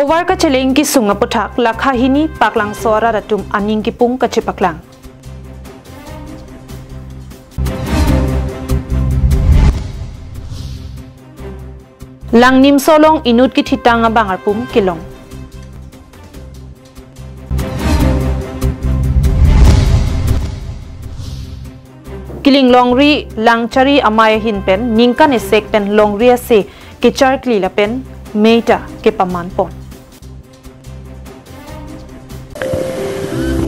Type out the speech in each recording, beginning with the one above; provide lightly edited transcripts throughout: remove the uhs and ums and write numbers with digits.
Towar ka cheleng ki sunga puthak lakha hini paklang sora ratum aning ki pung ka chipaklang. Lang nim solong inut ki thitanga bangar pum kilong. Kiling longri lang chari amaya hin pen ningkan esek pen longri ase ki charkli la pen meita ke paman pon.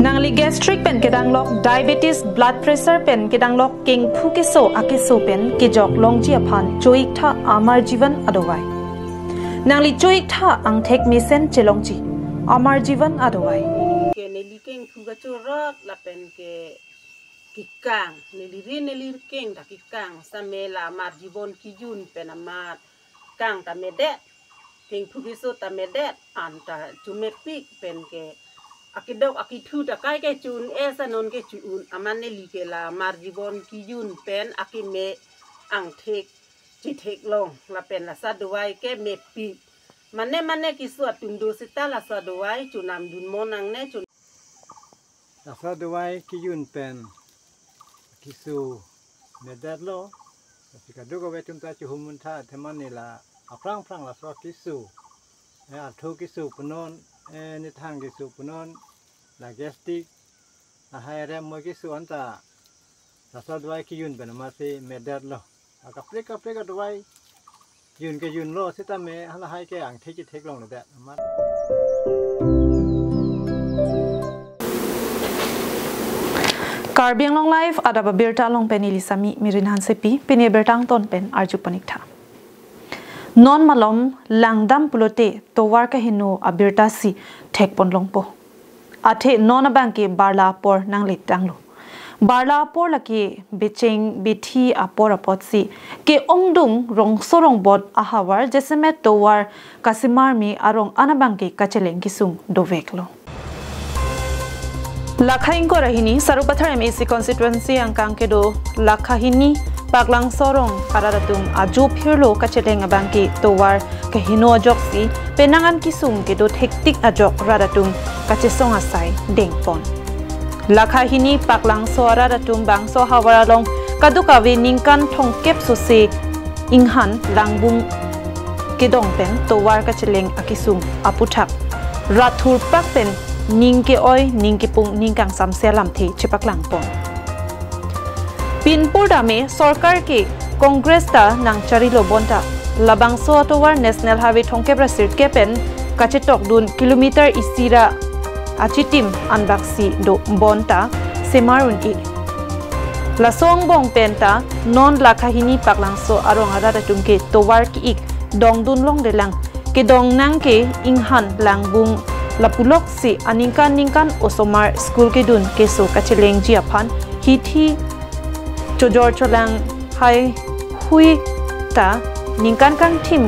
Nangli gastric pen kedanglok diabetes blood pressure pen kedanglok king phukiso akiso pen kijok longji aphan choik tha amar jivan adowai. Nangli choik tha angthek misen chelongji amar jivan adowai. Ke neli king phugacho rok la pen ke kikang nelir king da kikang samela mar jivan kijun pen amar kang ta medet king phukiso ta medet anta chumepik pen ke akidok akitu ta kai ke chun esa non ke chun amane likela marjibon kijun pen akime ang thek thek long la pen la sadwai ke mepi mane kisu atundu sita la sadwai chunam dun monang ne chun la sadwai kijun pen kisu medat lo sikadu ko betum ta chumun tha themani la aprang la so kisu ya thu kisu punon ni thang kisu punon la gastric la haire mo kisu anta la sadwai ki yun ben ma se medat lo ka pleka dwai yun ke yun lo sita me hala hai ke ang thek long da ma KarbiAnglongLIVE adaba birta long penili sami mirin hansepi pene bertang ton pen arju panikta. Non malom langdam pulote towar ka hinu abirta si thek pon longpo athe non bank ke barla por nanglit tanglo barla por laki bicheng bithi apor apot si ke ongdung rong sorong bot ahawar jeseme towar kasimar mi arong anabang ke kacheleng kisung doveklo lakhaing ko rahini sarupathar MAC constituency angkang ke do lakhahini paklang sorong kararatum aju phirlo kacheleng abangki towar kahino ajoksi penangan kisung ke do hektik ajok raratum kachesong asai dengpon lakhahini paklang sora ratum bangso hawaralong kadukawe ningkan thongkep sose inghan langbung kedong pen towar kacheleng akisung aputhak rathur pak pen ningke oi ningke pung ningkang samselam the chipaklang pon Pinpur dame sarkar ke Congress ta nang charilo bonta labangso towar national highway thongkebra sirke pen kachetok dun kilometer isira achitim anbaksi do bonta semarun I lasong bong penta non lakhahini paklangso arong arada tumke towar ki ik dong dun long de lang ke dong nang ke inghan langbung lapulok si aningkan osomar school ke dun keso kacheleng ji aphan hithi Chojor cholang hai hui ta ningkan kang tim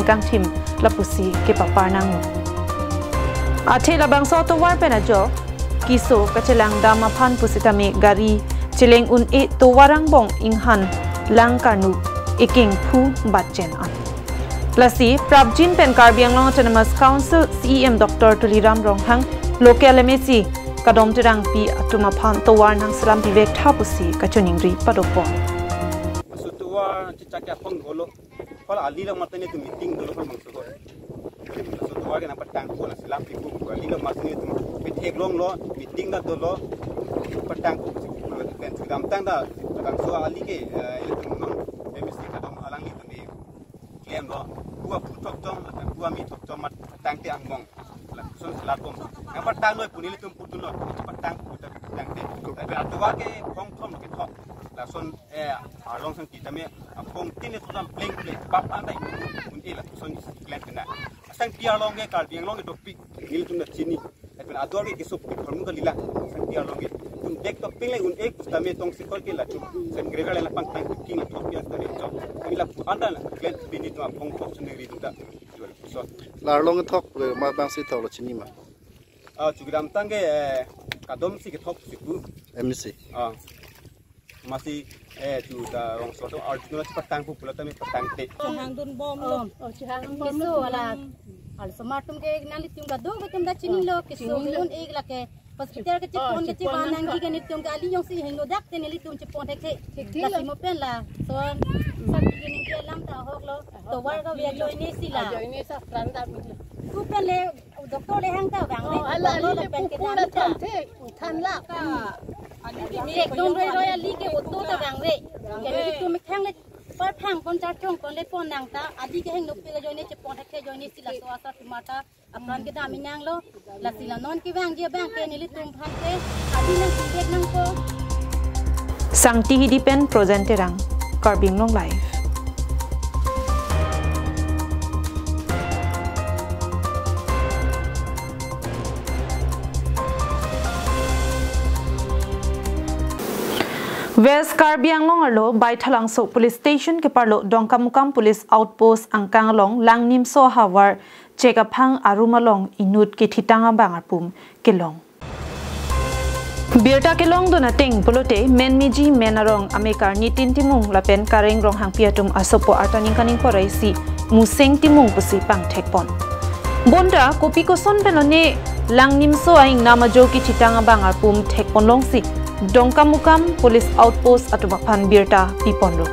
lapusi ke paparnang athe labang so to war penajo kiso kachelang dama phan pusitami gari chileng un e to warang bong inghan lang kanu eking phu batchen an plasi prabjin pen KarbiAnglong Autonomous Council CEM Dr. Tuliram Ronghang local MAC kadom tirang pi atuma phan towar nang salam bivek thapusi kachuningri padopon sutua cicakya pong golo kol ali lang matane tu meeting dolo kol mangso sutua ke nampak tang ko salam pi bu ali lang matane tu pithek long lo meeting na dolo patang ko pen sedam tang da kadang so ali ke tu mang MSC kadang alang ni tu ni klem lo bua putok jong bua mi tok jong mat tang te angmong son selatong yang patang noi punili tum putun lo patang putak tang te tapi atua ke pong thom ke thok la son along sang kita me pong tin suram pleng bab andai un ila son klem kena sang pia long ke KarbiAnglong ke topik nil tum na chini tapi ador ke kisop ke khormu ka lila sang pia long ke un dek to ping le un ek tame tong sikol ke la chum sen gregal la pang pang king la thok pia tare jo ila anda la klem bini to pong thok sun ri da so la long thok le ma bang si thok la chini ma chugram tangge kadom si ke thok siku MSC masih tu da orang soto original patang pu pula tapi patang te hang dun bom lo hang bom lo ala al somatum ke nali tum ga do betum da chini lo ke so un ek la ke hospital ke chipon ke chibanang gi ke ni tum ga ali yong si heng lo dak te ni tum chipon thek la si mo pen la so sab gi ni ke lam ta hok lo to war ga we join ni si la join ni sa fran da mi ku pen le doctor le hang ta wang le ala lo le pen ke da ta than la ka ali mi ke don roi ali ke oto ta wang le ke ni tum khang le par phang pon cha chong kon le pon nang ta adi ke heng no pe join ni chipon thek join ni si la so asa tumata apran ke da mi nang lo la sila non ki wang je bang ke ni li tum phan ke adi nang ki dek nang ko Sangti hidipen presenterang KarbiAnglongLIVE. West Karbi Anglong arlo Baithalang so police station ke parlo Dongkamukam police outpost Angkanglong langnim so hawar chekaphang arumalong inut ke thitanga bangarpum kelong Birta kelong dona ting polote menmiji menarong amekar nitin timung lapen kareng rong hangpiatum asopo artaning kaning poraisi museng timung pusi pang thekpon Bonda kopi koson penone langnim so aing namajo ki thitanga bangarpum thekpon longsi Dongkamukam police outpost atumakpan Birta piponlo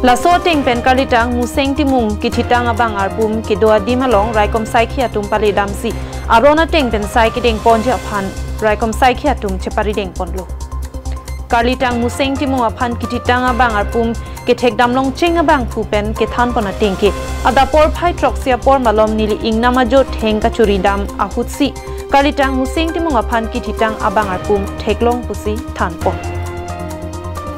Laso teng pen kalitang museng timung ki thitanga bangarpum ki doa dimalong raikom saikhi atum pali damsi arona teng pen sai ki deng ponje aphan raikom saikhi atum chepari deng ponlo Kalitang museng timung aphan ki thitanga bangarpum ke thekdamlong chinga bang pu pen ke than pona teng ki adapor phai troxia por malom nili ingnamajo thengka churi dam ahutsi Kalitang museng timung aphan ki thitang abangarpum theklong pusi thanpon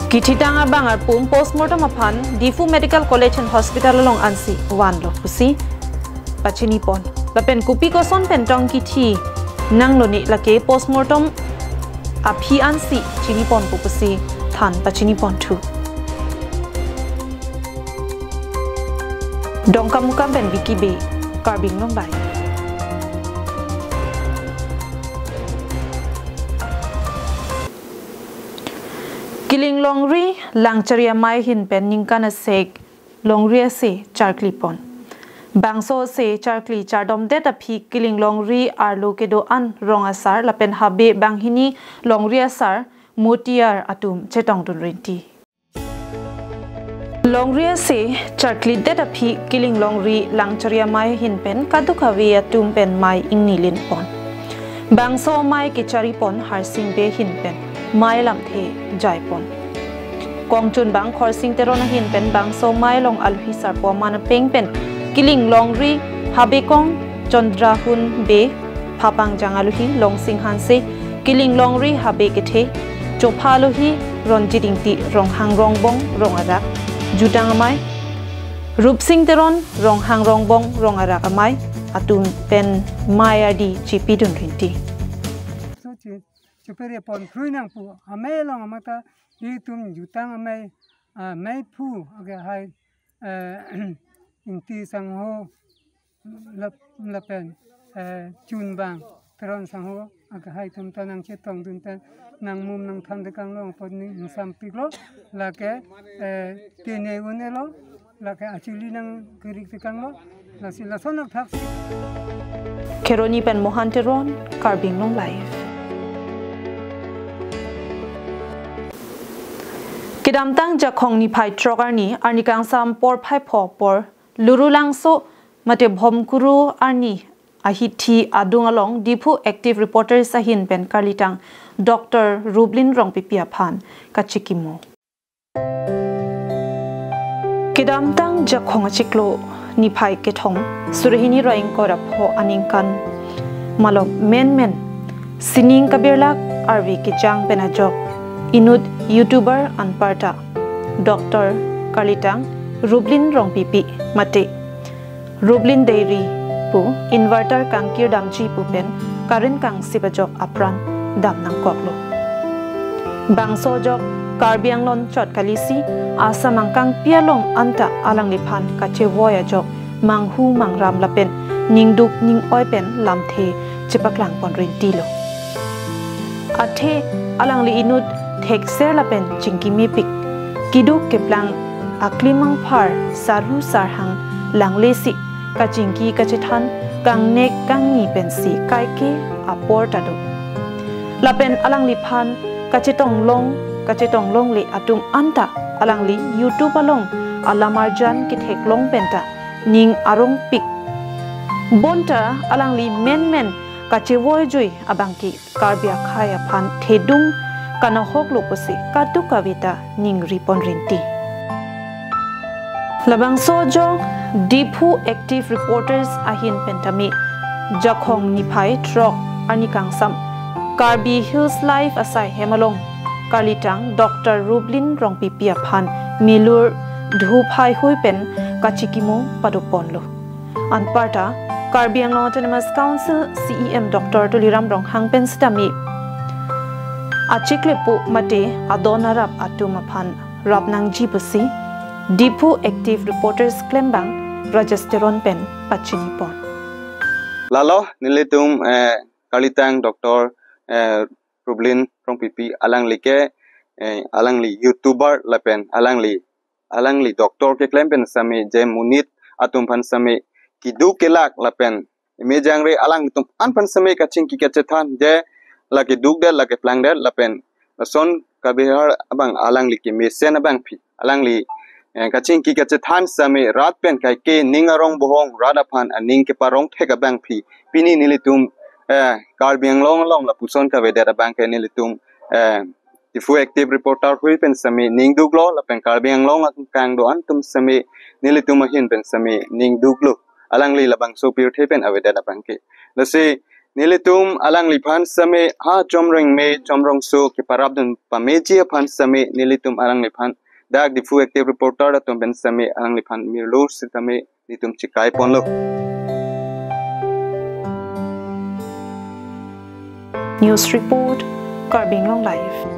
Kititang abangarpum postmortem aphan Difu Medical College and Hospital along ansi wan lo pusi pachini pon lapen kupi koson pentong ki thi nangloni lake postmortem aphi ansi chini pon pusi than pachini pon thu Dongkamukam pen wiki be KarbiAnglongLIVE Kiling longri langcharia mai hin pen ningkana sek longria se charklipon bangso se charkli chardom det aphi kiling longri arlo kedo an rongasar lapen habe banghini longria sar motiar atum chetong dun rinti longria se charkli det aphi kiling longri langcharia mai hin pen kadukhawe atum pen mai ingnilin pon bangso mai ke charipon harsing be hin pen mai lam the jaipon kongchun bang khorsing terona hin pen bang so mai long alhi sarpo man peng pen kiling longri habekong chandrahun be phapang jangaluhi longsing hanse kiling longri habe kethe chophaluhi ronjidingti ronghang rongbong rongarak judang amai rupsing teron ronghang rongbong rongarak amai atum pen mayadi chipidun rinti Supaya pon kruinang pu amai long amata itum jutang amai mai pu aga hai inti sangho lapen chun bang teron sangho aga hai tum tanang chetong dun tan nang mum nang thang de kang long pon ni sam piklo lake tene unelo lake achili nang kirik de kang lo lasila sonak thak Keroni pen mohanteron KarbiAnglongLIVE Kidamtang jakhong ni phai trogarni arnikang sam por phai pho por lurulang so mate bhomkuru arni ahithi adungalong dipu active reporter sahin pen karlitang Dr. Rublin Rongpipia Phan kachikimo Kidamtang jakhong chiklo ni phai ke thong surhini roing kora pho aningkan malok men sining kabirlak arvi ki chang penajok Inut YouTuber Anparta Dr. Kalitang Rublin Rongpipi Mate Rublin Dairy Pu Inverter Kangkir Damji Pupen Karin Kang Sibajok Apran Dam Nang Koklo Bangso Jok KarbiAnglong Chot Kalisi Asa Mangkang Pialong Anta Alang Lipan Kache Voya Jok Manghu Mangram Lapen Ningduk Ning Oipen Lamthe Chipaklang Ponrin Tilo Athe Alang Li Inut Thekser lapen chingki mipik kiduk keplang aklimang phar saru sarhang langlesi ka chingki ka chethan kang nek kang ni pensi kai ke apor tadu lapen alang lipan kacetong long le atum anta alang li YouTube along alamarjan kithek long penta ning arong pik bonta alang li men kachewoi jui abangki karbia khaya phan thedung kana hok loposi katu kavita ning ripon rinti labang sojo Deephu active reporters ahin pentami jakhong niphai trok ani kangsam Karbi Hills Live asai hemalong Karlitang Dr. Rublin rongpipia phan milur dhuphai hui pen kachikimo paduponlo anparta Karbi Anglong Autonomous Council CEM Dr. Tuliram rong hangpen stami achiklepu mate adonarap atumaphan rapnang jibusi Deephu active reporters klembang Rajastron pen pachinipon lalo nilitum Karlitang Dr. Rublin rongpipi alang li YouTuber lapen alang li doktor ke klempen sami jem munit atum pan sami kidu kelak lapen mejang re alang tum an pan sami kaching ki kacethan je lagi duk de lagi plang de lapen son kabihar abang alang li ki mesen abang pi alang li kaching ki kacethan sami rat pen kai ke ningarong bohong radapan aning ke parong thek abang pi pini nilitum Karbi Anglong la puson ka vedera bank nilitum Deephu active reporter hui pen sami ning duglo la pen Karbi Anglong kang do antum sami nilitum hin pen sami ning duglo alang li labang supir thepen aveda da bank lase nilitum alang li phan sami ha chomrong so ki parabdun pameji phan sami nilitum alang li phan dak Deephu active reporter atum pen sami alang li phan mirlur sitame nitum chikai ponlo News report KarbiAnglongLIVE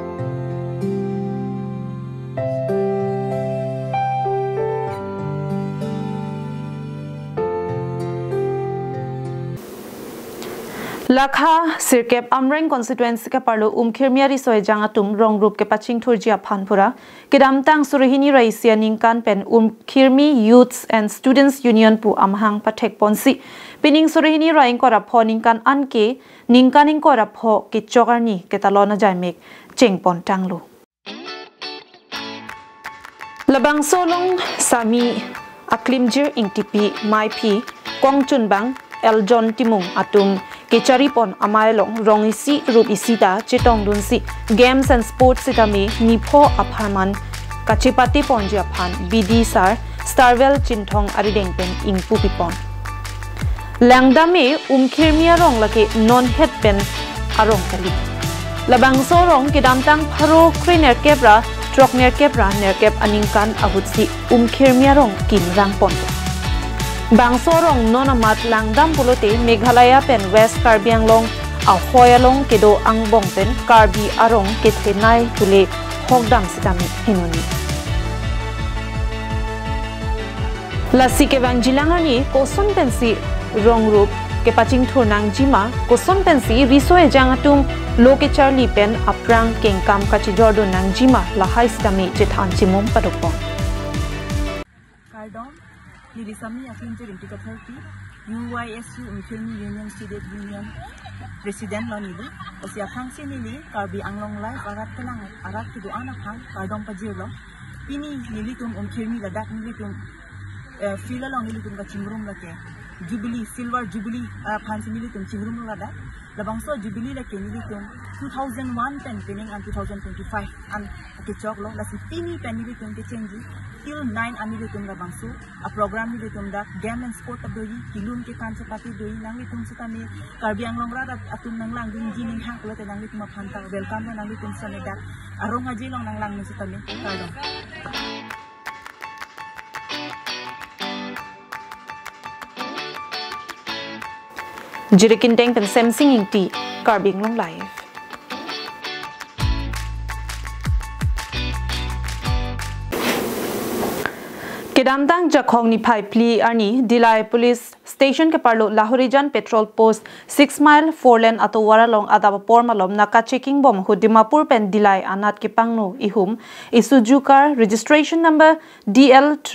Lakha Sirkep Amreng constituency ka parlo khirmiari soi jangatum rong group ke paching thurjia phanpura kedamtang surihini raisia ningkan pen khirmi youths and students union pu amhang pathek ponsi pining surihini raing kora phoning kan anke ningkaning kora pho ke chogarni ke talona jaimek chengpon tanglu labang solong sami aklimjir ingtipi maipi kongchunbang eljon timung atum Kecharipon amailong rongisi rup isita chitong dunsi games and sports sitami nipho apharman kachipati ponji aphan bidi sar starwell chinthong arideng pen ingpu pipon langdame khirmia rong lake non head pen arong kali labangso rong kidamtang pharo kriner kebra trokner kebra nerkep aningkan ahutsi khirmia rong kinrang pon Bangsorong nonamat langdam pulote Meghalaya pen West Karbi Anglong ahoyalong kedo angbong pen Karbi arong kethenai tule hokdam sitami hinuni lasi ke bangjilangani koson pensi rongrup ke paching thurnang jima koson pensi risoe jangatum loke charli pen aprang kengkam kachi jordo nang jima lahai sitami jethan chimom padopon Dirisami akin je rinti katharti UYSU Khirmi Union Student Union President Lonilu osia khangsi nili KarbiAnglongLIVE arat kidu anakhang kardom pajilo pini nilitum Khirmi ladak nilitum filalong nilitum ka chingrum lake Jubilee Silver Jubilee phansi nilitum chingrum lada labangso Jubilee lake nilitum 2001 pen pinning and 2025 an kichok lo lasi pini pen nilitum ke change till 9 anilitum labangso a program nilitum da game and sport abdoi kilun ke kan sepati doi nanglitum sitami KarbiAnglong rada atum nanglang ginjing hang lo te nanglitum phanta welcome nanglitum saneda arong ajilong nanglang ni sitami kardong Jirikinteng pen semsing ingti KarbiAnglongLIVE Lamdang Jakhong ni Pai Pli Arni Dilai Police Station ke parlo Lahorijan Petrol Post 6 mile 4 lane ato waralong adaba pormalom naka checking bom hu Dimapur pen Dilai anat ke pangno ihum Isuzu car registration number DL3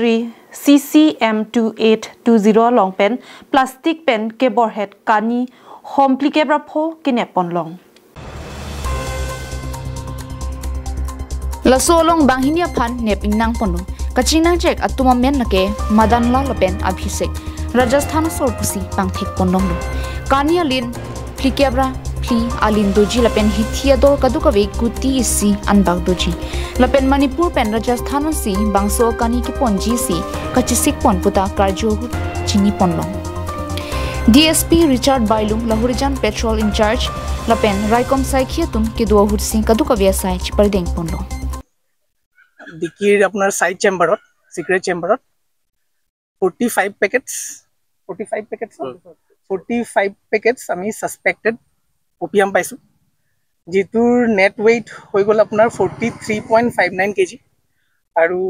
CCM2820 long pen plastic pen ke borhead kani hompli ke brapho ke nepon long La solong banghinia phan neping nang ponu kachinang check atuma men nake madanla lapen abhisek Rajasthan sor pusi pangthek ponong lo kania lin plikebra pli alin doji lapen hithia dor kadukawe kuti si anbag doji lapen Manipur pen Rajasthan si bangso kani ki ponji si kachisik pon puta karjo chini ponlong DSP Richard Bailung Lahorijan Petrol in charge lapen Raikom Saikhiatum ke duo hutsi kadukawe sai chipardeng ponlong Dikir apnar side chamber secret chamber 45 packets ami suspected opium paisu jitur net weight hoi gol apnar 43.59 kg aru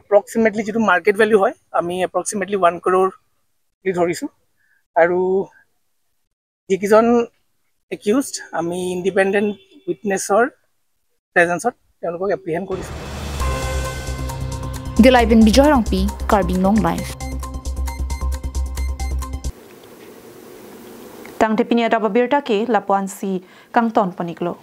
approximately jitu market value hoy ami approximately 1 crore li dhorisu aru jikison accused ami independent witness or presence or telok apprehend korisu Dilai bin Bijoyrangpi KarbiAnglongLIVE Tang tepinia daba birta ke lapuan si kang ton paniklo